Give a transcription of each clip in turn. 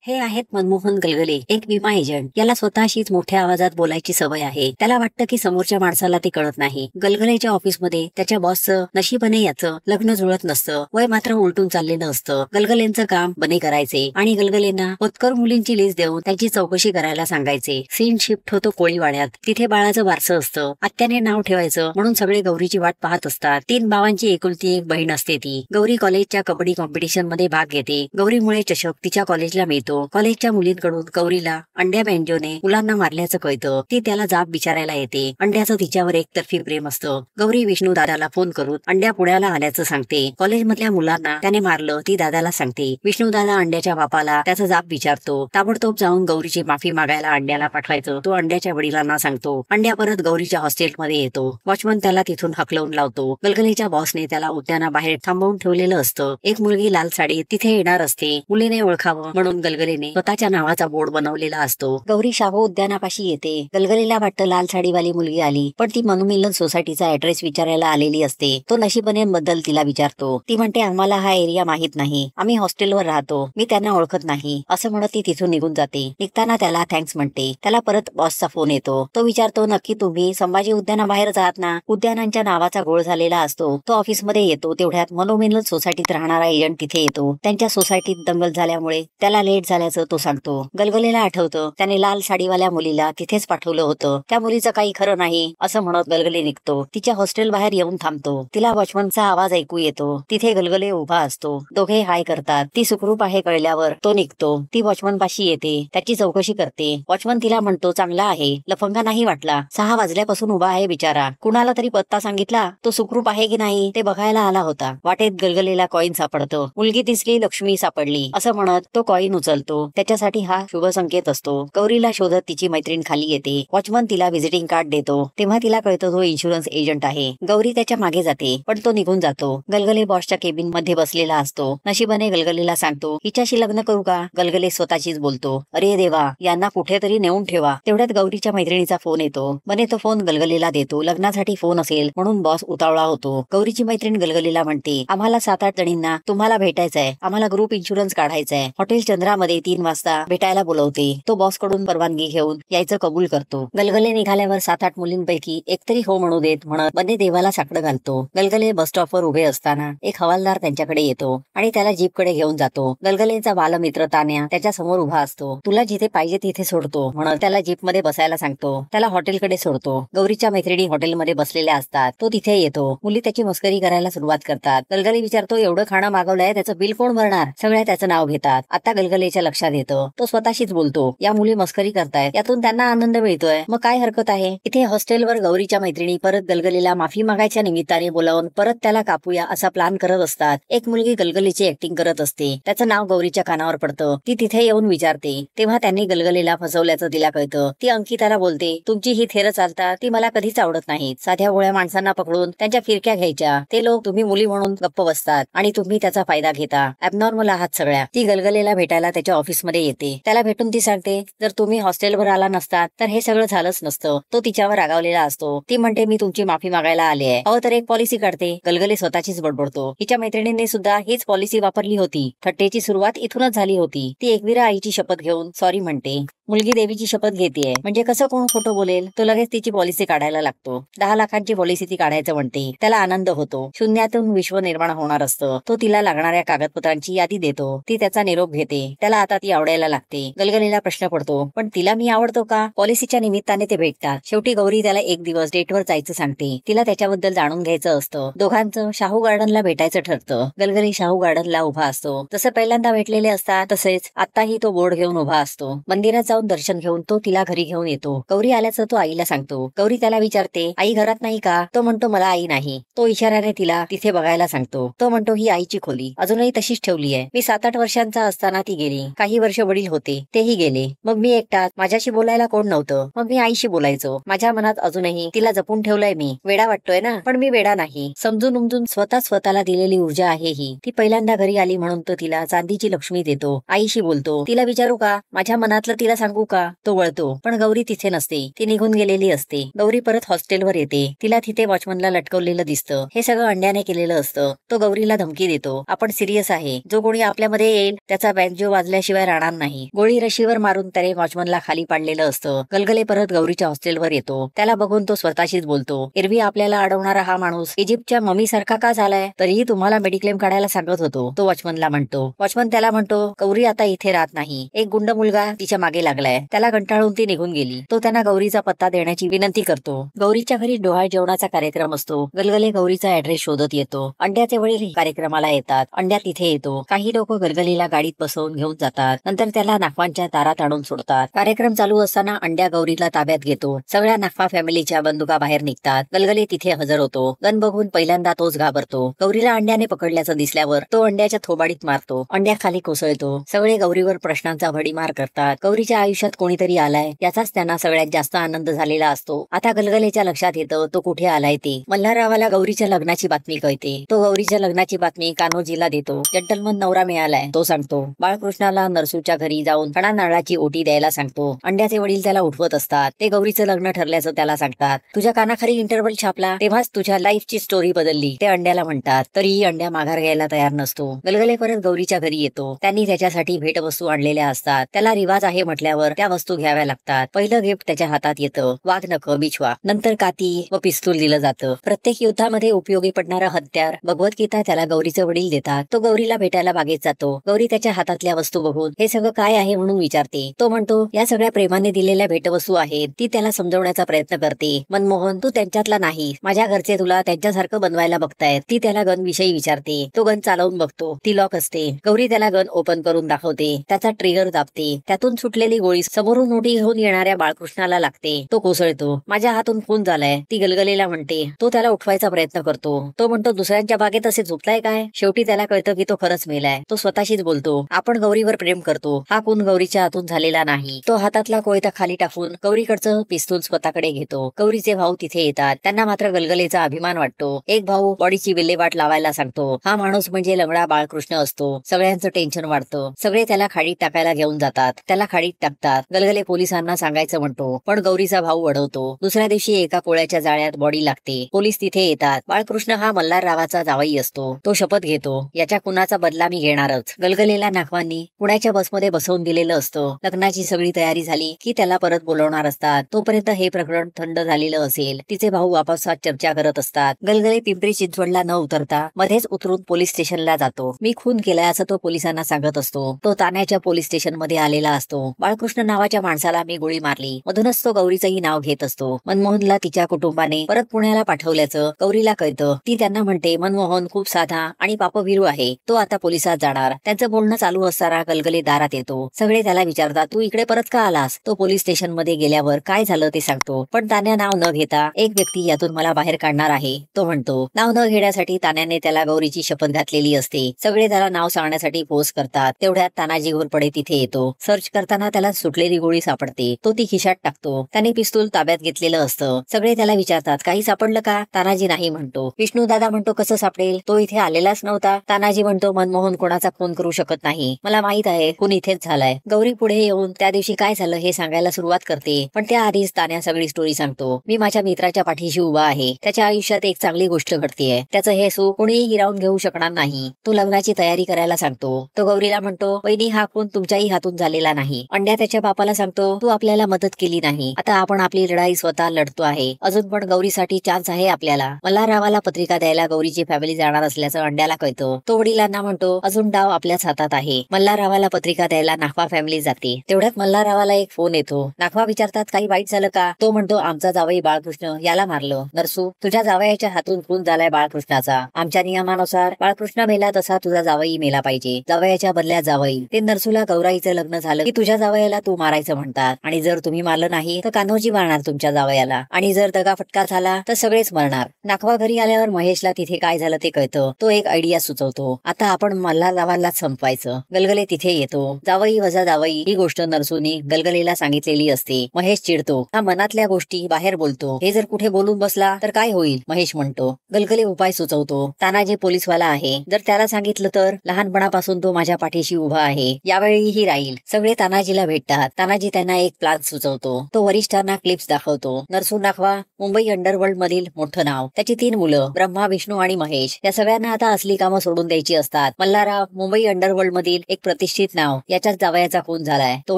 हे आहेत मनमोहन गलगले, एक विमा एजंट. याला स्वतःशीच मोठ्या आवाजात बोलायची सवय आहे. त्याला वाटतं की समोरच्या माणसाला ते कळत नाही. गलगलेच्या ऑफिसमध्ये त्याच्या बॉसचं नशिबाने याचं लग्न जुळत नसतं. वय मात्र उलटून चाललेलं असतं. गलगलेंचं काम बने करायचे आणि गलगलेंना होतकर मुलींची लिस्ट देऊन त्यांची चौकशी करायला सांगायचे. सीन शिफ्ट होतो कोळीवाड्यात. तिथे बाळाचं वारसं असतं. आत्याने नाव ठेवायचं म्हणून सगळे गौरीची वाट पाहत असतात. 3 भावांची एकुलती एक बहीण असते ती. गौरी कॉलेजच्या कबड्डी कॉम्पिटिशन मध्ये भाग घेते. गौरीमुळे चषक तिच्या कॉलेजला मिळतो. कॉलेजच्या मुलींकडून गौरीला अंड्या बँजोने मुलांना मारल्याचं कळतं. ती त्याला जाब विचारायला येते. अंड्याचं तिच्यावर एकतर्फी प्रेम असतं. गौरी विष्णू दादाला फोन करून अंड्या पुण्याला आल्याचं सांगते. कॉलेजमधल्या मुलांना त्याने मारलं ती दादाला सांगते. विष्णू दादा अंड्याच्या बापाला त्याचा जाब विचारतो. ताबडतोब जाऊन गौरीची माफी मागायला अंड्याला पाठवायचं तो अंड्याच्या वडिलांना सांगतो. अंड्या परत गौरीच्या हॉस्टेलमध्ये येतो. वॉचमन त्याला तिथून हकलवून लावतो. गलगलेच्या बॉसने त्याला उद्यानाबाहेर थांबवून ठेवलेलं असतं. एक मुलगी लाल साडीत तिथे येणार असते. मुलीने ओळखावं म्हणून गलगलेने स्वतःच्या नावाचा बोर्ड बनवलेला असतो. गौरी शाहू उद्यानापाशी येते. गलगलेला वाटतं लाल साडीवाली मुलगी आली, पण ती मनोमिलन सोसायटीचा ऍड्रेस विचारायला आलेली असते. तो नशिबनेबद्दल तिला विचारतो. ती म्हणते आम्हाला हा एरिया माहित नाही, आम्ही हॉस्टेलवर राहतो, मी त्यांना ओळखत नाही असं म्हणत ती तिथून निघून जाते. निघताना त्याला थँक्स म्हणते. त्याला परत बॉसचा फोन येतो. तो विचारतो नक्की तुम्ही संभाजी उद्यानाबाहेर जात ना. उद्यानांच्या नावाचा गोळ झालेला असतो. तो ऑफिसमध्ये येतो. तेवढ्यात मनोमिलन सोसायटीत राहणारा एजंट तिथे येतो. त्यांच्या सोसायटीत दंगल झाल्यामुळे त्याला लेट झाल्याचं तो सांगतो. गलगलेला आठवतं त्याने लाल साडीवाल्या मुलीला तिथेच पाठवलं होतं. त्या मुलीचं काही खरं नाही असं म्हणत गलगले निघतो. तिच्या हॉस्टेल बाहेर येऊन थांबतो. तिला वॉचमनचा आवाज ऐकू येतो. तिथे गलगले उभा असतो. दोघे हाय करतात. ती सुखरूप आहे कळल्यावर तो निघतो. ती वॉचमन पाशी येते. त्याची चौकशी करते. वॉचमन तिला म्हणतो चांगला आहे, लफंगा नाही वाटला. 6 वाजल्यापासून उभा आहे बिचारा. कुणाला तरी पत्ता सांगितला तो सुखरूप आहे की नाही ते बघायला आला होता. वाटेत गलगलेला कॉईन सापडतो. मुलगी दिसली, लक्ष्मी सापडली असं म्हणत तो कॉईन उचलतो. त्याच्यासाठी हा शुभ संकेत असतो. गौरीला शोधत तिची मैत्रीण खाली येते. वॉचमन तिला व्हिजिटिंग कार्ड देतो. तेव्हा तिला कळतं तो इन्शुरन्स एजंट आहे. गौरी त्याच्या मागे जाते पण तो निघून जातो. गलगले बॉसच्या केबिन मध्ये बसलेला असतो. नशिबाने गलगलेला सांगतो हिच्याशी लग्न करू का. गलगले स्वतःशीच बोलतो अरे देवा, यांना कुठेतरी नेऊन ठेवा. तेवढ्यात गौरीच्या मैत्रिणीचा फोन येतो. बने तो फोन गलगलेला देतो. लग्नासाठी फोन असेल म्हणून बॉस उतावळा होतो. गौरीची मैत्रीण गलगलेला म्हणते आम्हाला 7-8 जणींना तुम्हाला भेटायचंय. आम्हाला ग्रुप इन्शुरन्स काढायचंय. हॉटेल चंद्रामध्ये 3 वाजता भेटायला बोलवते. तो बॉस कडून परवानगी घेऊन यायचं कबूल करतो. गलगले निघाल्यावर 7-8 मुलींपैकी एकतरी हो म्हणू देत म्हणत बने देवाला साकडं घालतो. गलगले बस स्टॉपवर उभे असताना एक हवालदार त्यांच्याकडे येतो आणि त्याला जीपकडे घेऊन जातो. गलगलेचा बालमित्र तान्या त्याच्या समोर उभा असतो. तुला जिथे पाहिजे तिथे सोडतो म्हणत त्याला जीपमध्ये बसायला सांगतो. त्याला हॉटेलकडे सोडतो. गौरीच्या मैत्रिणी हॉटेलमध्ये बसलेल्या असतात. तो तिथे येतो. मुली त्याची मस्करी करायला सुरुवात करतात. गलगले विचारतो एवढं खाणं मागवलंय त्याचं बिल कोण भरणार. सगळ्या त्याचं नाव घेतात. आता गलगलेच्या लक्षात येतं. तो स्वतःशीच बोलतो या मुली मस्करी करतायत, यातून त्यांना आनंद मिळतोय, मग काय हरकत आहे. इथे हॉस्टेलवर गौरीच्या मैत्रिणी परत गलगलेला माफी मागायच्या निमित्ताने बोलावून परत त्याला कापूया असा प्लान करत असतात. एक मुलगी गलगलेची ऍक्टिंग करत असते. त्याचं नाव गौरीच्या कानावर पडतं. ती तिथे येऊन विचारते. तेव्हा त्यांनी गलगलेला फसवल्याचं तिला कळतं. ती अंकिताला बोलते तुमची ही थेर चालता ती मला कधीच आवडत नाहीत. साध्या भोळ्या माणसांना पकडून त्यांच्या फिरक्या घ्यायच्या. ते लोक तुम्ही मुली म्हणून गप्प बसतात आणि तुम्ही त्याचा फायदा घेता. ऍबनॉर्मल आहात सगळ्या. ती गलगलेला भेटायला त्याच्या ऑफिसमध्ये येते. त्याला भेटून ती सांगते जर तुम्ही हॉस्टेलवर आला नसतात तर हे सगळं झालंच नसतं. तो तिच्यावर रागावलेला असतो. ती म्हणते मी तुमची माफी मागायला आली आहे. अहो तर एक पॉलिसी काढते. गलगले स्वतःचीच बडबडतो. हिच्या मैत्रिणींनी सुद्धा हीच पॉलिसी वापरली होती. थट्टेची सुरुवात इथूनच झाली होती. ती एकविरा आईची शपथ घेऊन सॉरी म्हणते. मुलगी देवीची शपथ घेतेय म्हणजे कसं कोण खोटं बोलेल. तो लगेच तिची पॉलिसी काढायला लागतो. 10 लाखांची पॉलिसी ती काढायचं म्हणते. त्याला आनंद होतो. शून्यातून विश्व निर्माण होणार असतं. तो तिला लागणाऱ्या कागदपत्रांची यादी देतो. ती त्याचा निरोप घेते. त्याला आता ती आवडायला लागते. गलगलेला प्रश्न पडतो पण तिला मी आवडतो का. पॉलिसीच्या निमित्ताने ते भेटतात. शेवटी गौरी त्याला एक दिवस डेटवर जायचं सांगते. तिला त्याच्याबद्दल जाणून घ्यायचं असतं. दोघांचं शाहू गार्डनला भेटायचं ठरतं. गलगले शाहू गार्डनला उभा असतो. जसं पहिल्यांदा भेटलेले असतात तसेच आताही तो बोर्ड घेऊन उभा असतो. मंदिरात जाऊन दर्शन घेऊन तो तिला घरी घेऊन येतो. गौरी आल्याचं तो आईला सांगतो. गौरी त्याला विचारते आई घरात नाही का. तो म्हणतो मला आई नाही. तो इशाऱ्याने तिला तिथे बघायला सांगतो. तो म्हणतो ही आईची खोली अजूनही तशीच ठेवली आहे. मी 7-8 वर्षांचा असताना ती गेली. काही वर्ष वडील होते तेही गेले. मग मी एकटाच. माझ्याशी बोलायला कोण नव्हतं. मग मी आईशी बोलायचो. माझ्या मनात अजूनही तिला जपून ठेवलंय मी. वेडा वाटतोय ना पण मी वेडा नाही. समजून उमजून स्वतःला दिलेली ऊर्जा आहे ही. ती पहिल्यांदा घरी आली म्हणून तो तिला चांदीची लक्ष्मी देतो. आईशी बोलतो. तिला विचारू का माझ्या मनातलं तिला सांगू का. तो वळतो पण गौरी तिथे नसते. ती निघून गेलेली असते. गौरी परत हॉस्टेलवर येते. तिला तिथे वॉचमनला लटकवलेलं दिसतं. हे सगळं अंड्याने केलेलं असतं. तो गौरीला धमकी देतो आपण सिरियस आहे. जो कोणी आपल्यामध्ये येईल त्याचा बँजो वाजवून वाजल्याशिवाय राहणार नाही. गोळी रशीवर मारून त्याने वॉचमनला खाली पाडलेलं असतं. गलगले परत गौरीच्या हॉस्टेलवर येतो. त्याला बघून तो स्वतःशीच बोलतो, एरवी आपल्याला अडवणारा हा माणूस इजिप्तच्या ममी सारखा का झालाय? तरीही तुम्हाला मेडिक्लेम काढायला सांगत होतो, तो वॉचमनला म्हणतो. वॉचमन त्याला म्हणतो, गौरी आता इथे राहत नाही. एक गुंड मुलगा तिच्या मागे लागलाय. त्याला कंटाळून ती निघून गेली. तो त्यांना गौरीचा पत्ता देण्याची विनंती करतो. गौरीच्या घरी डोहाळ जेवणाचा कार्यक्रम असतो. गलगले गौरीचा ऍड्रेस शोधत येतो. अंड्याचे वडील कार्यक्रमाला येतात. अंड्या तिथे येतो. काही लोक गलगलीला गाडीत बसवून घेऊन जातात. नंतर त्याला नागवांच्या दारात आणून सोडतात. कार्यक्रम चालू असताना अंड्या गौरीला ताब्यात घेतो. सगळ्या नागवा फॅमिलीच्या बंदुका बाहेर निघतात. गलगले तिथे हजर होतो. गन बघून पहिल्यांदा तोच घाबरतो. गौरीला अंड्याने पकडल्याचं दिसल्यावर तो अंड्याच्या थोबाडीत मारतो. अंड्या खाली कोसळतो. सगळे गौरीवर प्रश्नांचा भडीमार करतात. गौरीच्या आयुष्यात कोणीतरी आलाय याचाच त्यांना सगळ्यात जास्त आनंद झालेला असतो. आता गलगलेच्या लक्षात येतं तो कुठे आलाय ते. मल्हाररावाला गौरीच्या लग्नाची बातमी कळते. तो गौरीच्या लग्नाची बातमी कान्होजीला देतो. जंटलमन नवरा मिळालाय तो सांगतो. बाळकृष्णाला नरसूच्या घरी जाऊन खणा नारळाची ओटी द्यायला सांगतो. अंड्याचे वडील त्याला उठवत असतात. ते गौरीचं लग्न ठरल्याचं त्याला सांगतात. तुझ्या कानाखाली इंटरव्हल छापला तेव्हाच तुझ्या लाईफची स्टोरी बदलली, ते अंड्याला म्हणतात. तरीही अंड्या माघार घ्यायला तयार नसतो. गलगले परत गौरीच्या घरी येतो. त्यांनी त्याच्यासाठी भेटवस्तू आणलेल्या असतात. त्याला रिवाज आहे म्हटल्यावर त्या वस्तू घ्याव्या लागतात. पहिलं गिफ्ट त्याच्या हातात येतं, वाघनख बिछवा. नंतर काती व पिस्तूल दिलं जातं. प्रत्येक युद्धामध्ये उपयोगी पडणारं हत्यार भगवद्गीता त्याला गौरीचे वडील देतात. तो गौरीला भेटायला बागेत जातो. गौरी त्याच्या हातातल्या वस्तू बघून हे सगळं काय आहे म्हणून विचारते. तो म्हणतो या सगळ्या प्रेमाने दिलेल्या भेटवस्तू आहेत. ती त्याला समजवण्याचा प्रयत्न करते. मनमोहन तू त्यांच्यातला नाही, माझ्या घरचे तुला त्यांच्यासारखं बनवायला बघतायत. ती त्याला गन विषयी विचारते. तो गन चालवून बघतो. ती लॉक असते. गौरी त्याला गन ओपन करून दाखवते. त्याचा ट्रिगर दाबते. त्यातून सुटलेली गोळी समोरून उडी घेऊन येणाऱ्या बाळकृष्णाला लागते. तो कोसळतो. माझ्या हातून खून झालाय, ती गलगलेला म्हणते. तो त्याला उठवायचा प्रयत्न करतो. तो म्हणतो दुसऱ्यांच्या बागेत असे झोपलाय काय? शेवटी त्याला कळतं की तो खरंच मेलाय. तो स्वतःशीच बोलतो, आपण गौरीवर प्रेम करतो. हा खून गौरीच्या हातून झालेला नाही. तो हातातला कोयता खाली टाकून गौरीकडचं पिस्तूल स्वतःकडे घेतो. गौरीचे भाऊ तिथे येतात. त्यांना मात्र गलगलेचा अभिमान वाटतो. एक भाऊ बॉडीची विल्हेवाट लावायला सांगतो. हा माणूस म्हणजे लंगडा बाळकृष्ण असतो. सगळ्यांचं टेन्शन वाढतं. सगळे त्याला खाडीत टाकायला घेऊन जातात. त्याला खाडीत टाकतात. गलगले पोलिसांना सांगायचं म्हणतो, पण गौरीचा भाऊ अडवतो. दुसऱ्या दिवशी एका कोळ्याच्या जाळ्यात बॉडी लागते. पोलीस तिथे येतात. बाळकृष्ण हा मल्हाररावाचा जावई असतो. तो शपथ घेतो, याच्या खुनाचा बदला मी घेणारच. गलगलेला नागवांनी पुण्याच्या बसमध्ये बसवून दिलेलं असतं. लग्नाची सगळी तयारी झाली की त्याला परत बोलवणार असतात. तोपर्यंत हे प्रकरण थंड झालेलं असेल. तिचे भाऊ आपापसात चर्चा करत असतात. गलगले पिंपरी चिंचवडला न उतरता मध्येच उतरून पोलीस स्टेशनला जातो. मी खून केलाय असं तो पोलिसांना सांगत असतो. तो तान्याच्या पोलीस स्टेशन मध्ये आलेला असतो. बाळकृष्ण नावाच्या माणसाला मी गोळी मारली. मधूनच तो गौरीचंही नाव घेत असतो. मनमोहनला तिच्या कुटुंबाने परत पुण्याला पाठवल्याचं गौरीला कळतं. ती त्यांना म्हणते मनमोहन खूप साधा आणि पापभीरू आहे. तो आता पोलिसात जाणार. त्यांचं बोलणं चालू असताना गलगले दारात येतो. सगळे त्याला विचारतात, तू इकडे परत का आलास? तो पोलीस स्टेशन मध्ये गेल्यावर काय झालं ते सांगतो. पण तान्या नाव न घेता एक व्यक्ती यातून मला बाहेर काढणार आहे तो म्हणतो. नाव न घेण्यासाठी तान्याने त्याला गौरीची शपथ घातलेली असते. सगळे त्याला नाव सांगण्यासाठी फोर्स करतात. तेवढ्यात तानाजी घोरपडे तिथे येतो. सर्च करताना त्याला सुटलेली गोळी सापडते. तो ती खिशात टाकतो. त्याने पिस्तूल ताब्यात घेतलेलं असतं. सगळे त्याला विचारतात, काही सापडलं का? तानाजी नाही म्हणतो. विष्णू दादा म्हणतो, कसं सापडेल? तो इथे आलेलाच नव्हता. तानाजी म्हणतो, मनमोहन कोणाचा खून करू शकत नाही. मला माहित आहे खून इथेच झालाय. गौरी पुढे येऊन त्या दिवशी काय झालं हे सांगायला सुरुवात करते. पण त्याआधीच तान्या सगळी स्टोरी सांगतो. मी माझ्या मित्राच्या पाठीशी उभा आहे. त्याच्या आयुष्यात एक चांगली गोष्ट घडतेय. त्याचं हे सुख कोणीही हिरावून घेऊ शकणार नाही. तो लग्नाची तयारी करायला सांगतो. तो गौरीला म्हणतो, वहिनी हा खून तुमच्याही हातून झालेला नाही. अंड्या त्याच्या बापाला सांगतो, तू आपल्याला मदत केली नाही. आता आपण आपली लढाई स्वतः लढतो आहे. अजून पण गौरीसाठी चान्स आहे आपल्याला. मल्हाररावाला पत्रिका द्यायला गौरीची फॅमिली जाणार असल्याचं अंड्याला कळतं. तो वडिलांना म्हणतो, अजून डाव आपल्याच हातात आहे. मल्हाररावाला पत्रिका द्यायला नागवा फॅमिली जाते. तेवढ्यात मल्हाररावाला एक फोन येतो. नागवा विचारतात, काही वाईट झालं का? तो म्हणतो, आमचा जावई बाळकृष्ण याला मारलं. नरसू, तुझ्या जावयाच्या हातून खून झालाय बाळकृष्णाचा. आमच्या नियमानुसार बाळकृष्ण मेला तसा तुझा जावई मेला पाहिजे. जावयाच्या बदल्यात जावई. ते नरसूला गौराईचं लग्न झालं की तुझ्या जावयाला तू मारायचं म्हणतात. आणि जर तुम्ही मारलं नाही तर कान्होजी मारणार तुमच्या जावयाला. आणि जर दगाफटका झाला तर सगळेच मरणार. नागवा घरी आल्यावर महेशला तिथे काय झालं ते कळतं. तो एक आयडिया सुचवतो. आता आपण मल्हाररावालाच संपवायचं. गलगले तिथे येतो. जावई वजा जावई ही गोष्ट नरसूनी गलगलेला सांगितलेली असते. महेश चिडतो. हा मनातल्या गोष्टी बाहेर बोलतो. हे जर कुठे बोलून बसला तर काय होईल? महेश म्हणतो. गलगले उपाय सुचवतो. तानाजी पोलीसवाला आहे. जर त्याला सांगितलं तर लहानपणापासून तो माझ्या पाठीशी उभा आहे. यावेळीही राहील. सगळे तानाजीला भेटतात. तानाजी त्यांना एक प्लॅन सुचवतो. तो वरिष्ठांना क्लिप्स दाखवतो. नरसू नागवा मुंबई अंडरवर्ल्ड मधील मोठं नाव. त्याची 3 मुलं ब्रह्मा, विष्णू आणि महेश. या सगळ्यांना आता असली कामं सोडून द्यायची असतात. मल्हारराव मुंबई अंडरवर्ल्ड मधील एक प्रतिष्ठित नाव याच्याच जावयाचा खून झालाय. तो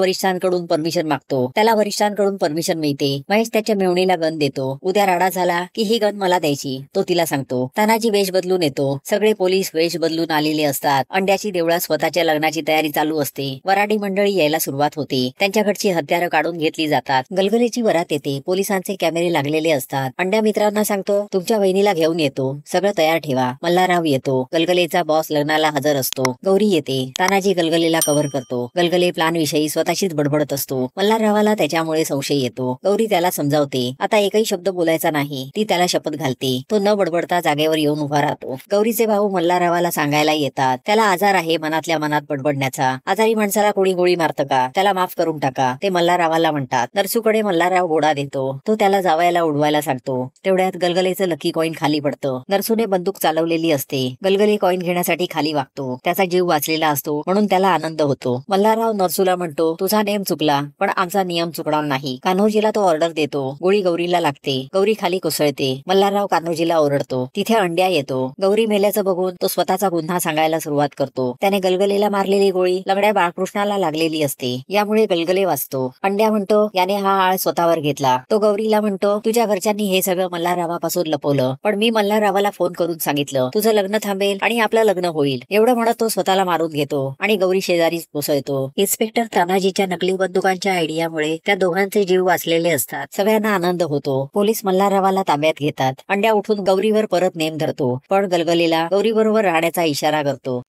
वरिष्ठांकडून परमिशन मागतो. त्याला वरिष्ठांकडून परमिशन मिळते. महेश त्याच्या मेवणीला गन देतो. उद्या राडा झाला की ही गन मला द्यायची, तो तिला सांगतो. तानाजी वेश बदलून येतो. सगळे पोलीस वेश बदलून आलेले असतात. अंड्याची देवळात स्वतःच्या लग्नाची तयारी चालू असते. वराडी मंडळी यायला सुरुवात होते. त्यांच्याकडची हत्यारं काढून घेतली जातात. गलगलेची वरात येते. पोलिसांचे कॅमेरे लागलेले असतात. अंड्या मित्रांना सांगतो, तुमच्या वहिनीला घेऊन येतो, सगळं तयार ठेवा. मल्हारराव येतो. गलगलेचा बॉस लग्नाला हजर असतो. गौरी येते. तानाजी गलगलेला कव्हर करतो. गलगले प्लॅन विषयी स्वतःशीच बडबडत असतो. मल्हाररावाला त्याच्यामुळे संशय येतो. गौरी त्याला समजावते, आता एकही शब्द बोलायचा नाही. ती त्याला शपथ घालते. तो न बडबडता जागेवर येऊन उभा राहतो. गौरीचे भाऊ मल्हाररावाला सांगायला येतात, त्याला आजार आहे मनातल्या मनात बडबडण्याचा. आजारी माणसाला कोणी गोळी मारतं का? त्याला माफ करून टाका, ते मल्हाररावाला म्हणतात. नरसूकडे मल्हारराव घोडा देतो. तो त्याला जावयाला उडवायला सांगतो. तेवढ्यात गलगलेचं लकी कॉईन खाली पडतं. नरसूने बंदूक चालवलेली असते. गलगले कॉईन घेण्यासाठी खाली वागतो. त्याचा जीव वाचलेला असतो म्हणून त्याला आनंद होतो. मल्हारराव नरसूला म्हणतो, तुझा नेम चुकला पण आमचा नियम चुकणार नाही. कान्होजीला तो ऑर्डर देतो. गोळी गौरीला लागते. गौरी खाली कोसळते. मल्हारराव कान्होजीला ओरडतो. तिथे अंड्या येतो. गौरी मेल्याचं बघून तो स्वतःचा गुन्हा सांगायला सुरुवात करतो. त्याने गलगलेला मारलेली गोळी लंगड्या बाळकृष्णाला लागलेली असते. यामुळे गलगले वाचतो. अंड्या म्हणतो, याने हा आळ स्वतःवर घेतला. तो गौरीला म्हणतो, तुझ्या घरच्यांनी हे सगळं मल्हाररावापासून लपवलं, पण मी मल्हाररावाला फोन करून सांगितलं, तुझं लग्न थांबेल आणि आपलं लग्न होईल. एवढं म्हणत तो स्वतःला मारून घेतो आणि गौरी शेजारीच कोसळतो. इन्स्पेक्टर तानाजीच्या नकली बंदुकांच्या आयडियामुळे त्या दोघांचे जीव वाचलेले असतात. सगळ्यांना आनंद होतो. पोलीस मल्हाररावाला ताब्यात घेतात. अंड्या उठून गौरीवर परत नेम धरतो, पण गलगलेला गौरी बरोबर राहण्याचा इशारा करतो.